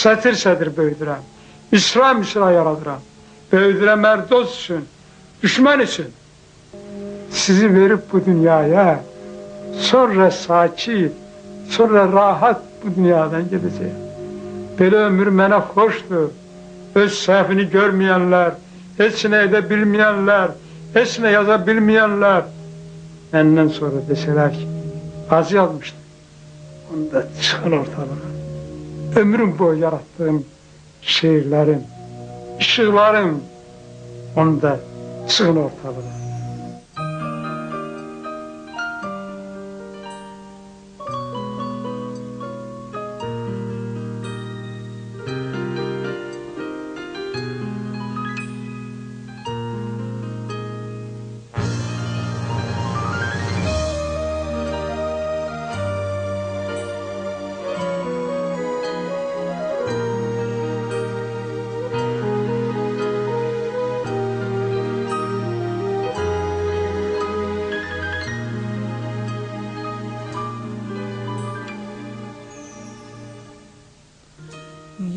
Sətir-sətir böyüdürəm, misra-misra yaradıram. Böyüdürəm dost üçün, düşmən üçün. Sizi verib bu dünyaya, sonra sakit, sonra rahat bu dünyadan gedəcəyəm. Belə ömür mənə xoşdur. Öz səhvini görməyənlər, heç nə edə bilməyənlər, heç nə yaza bilməyənlər məndən sonra desələr ki, az yazmışdı. Onda çıxın ortalığa. Ömrüm boyu yarattığım şeirlərim, işıqlarım, onda çıxın ortalığa.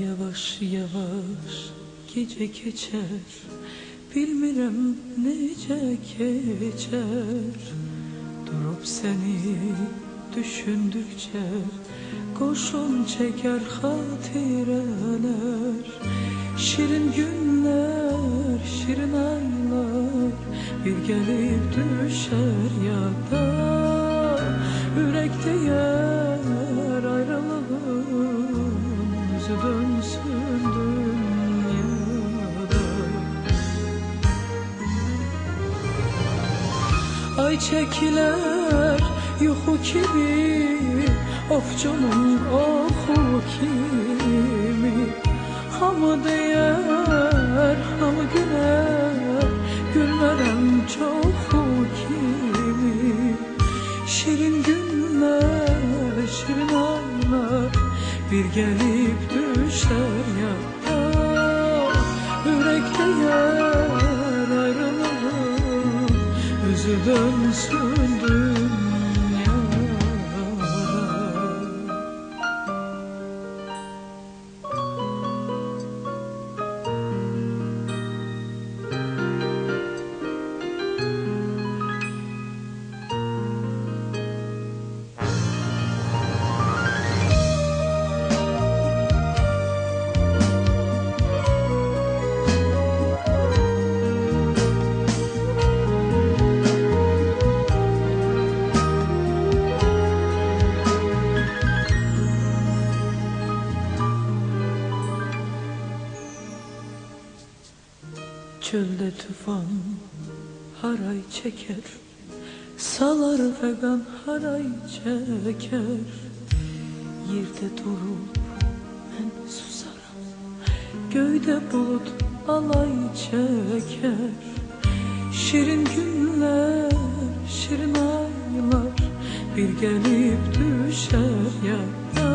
Yavaş yavaş gece geçer, bilmirəm necə keçər. Durup seni düşündükçe qoşun çeker xatirələr. Şirin günler, şirin aylar bir gelip düşer yada. Ürəkdə yer ayrılığın yüzü dönsün dünyada. Ay çekiler yuxu kimi, ovcunun oxu kimi. Hamı deyər, hamı gülər, gülmərəm çoxu kimi. Şirin günler, şirin aylar bir gelip düşer yada. Ürəkdə yer ayrılığın yüzü dönsün dünyada. Çölde tufan haray çeker, salar vegan haray çeker. Yerde durup ben susarım, göyde bulut alay çeker. Şirin günler, şirin aylar bir gelip düşer yada.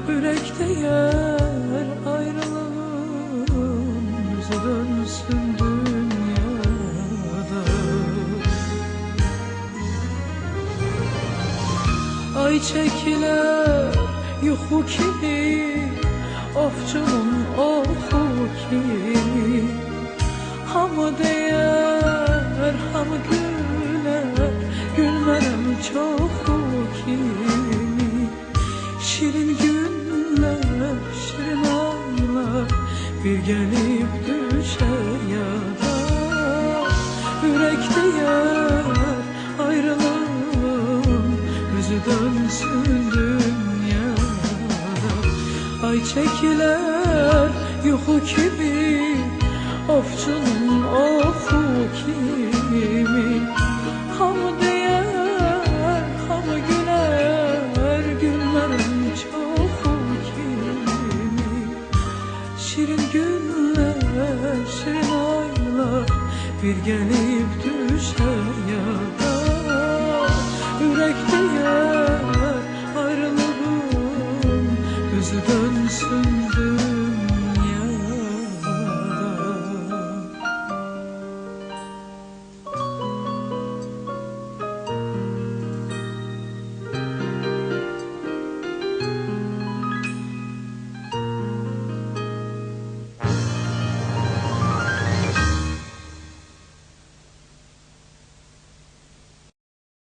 Yürekte yer ayrılığın yüzü dönsün dünyada. Ay çekiler yuxu kimi, ovcunun oxu kimi. Hamı deyər, hamı gülər, gülmərəm çoxu kimi. Şirin günlər, şirin aylar bir gelip düşer yada. Yürekte yer ayrılığın yüzü dönsün dünyada. Ay çekiler yuxu kimi, ovcunun oxu kimi. Hamı deyər, hamı gülər, gülmərəm çoxu kimi. Şirin günlər, şirin aylar bir gelip